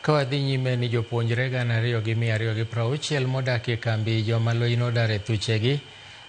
Kawadhi nyime ni jopuonjre 2,260 modak e kambi joma lweny odaro e thuchegi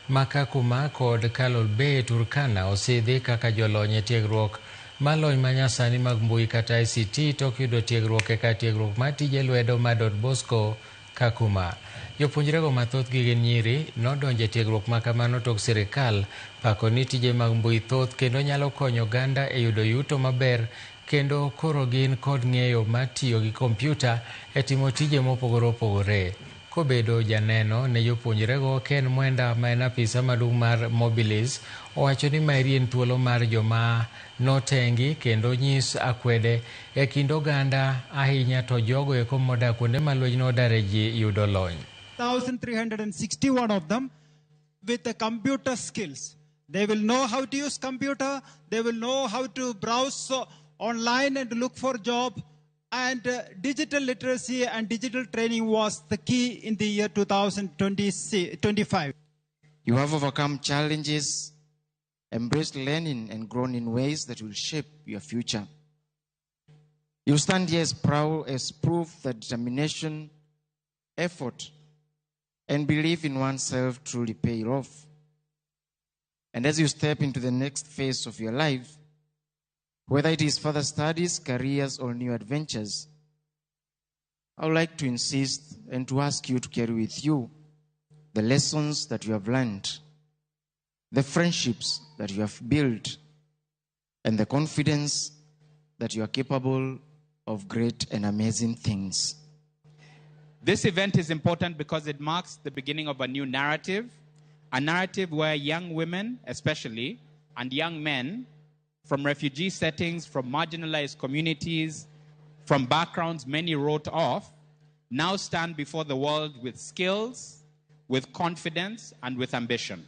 ma Kakuma kod Kalolbe Turkana osidhi kaka jolony e tiegruok mar lony manyasani mag mbui kata ICT tok yudo tiegruok e kar tiegruok mar tije lwedo mar Don Bosco Kakuma. Jopuonjrego mathothgi gin nyiri nodonjo e tiegruok ma kamano tok sirikal pako ni tije mag mbui thoth kendo nyalo konyo oganda e yudo yuto maber, kendo koro gin kod ng'eyo mar tiyo gi kompyuta e timo tije mopogore opogore. Kobedo janeno ne jopuonjrego, Ken Mwenda ma en apisa maduong' mar Mobilis owacho ni maeri en thuolo mar joma notengi kendo nyis akwede e kind oganda, ahinya to jogo eko modak kuonde ma lweny nodare ji yudo lony. 1,361 of them with the computer skills. They will know how to use computer, they will know how to browse online and look for job, and digital literacy and digital training was the key in the year 2025. You have overcome challenges, embraced learning, and grown in ways that will shape your future. You stand here as proof that determination, effort, and belief in oneself truly pay off. And as you step into the next phase of your life, whether it is further studies, careers, or new adventures, I would like to insist and to ask you to carry with you the lessons that you have learned, the friendships that you have built, and the confidence that you are capable of great and amazing things. This event is important because it marks the beginning of a new narrative, a narrative where young women especially, and young men from refugee settings, from marginalized communities, from backgrounds many wrote off, now stand before the world with skills, with confidence, and with ambition.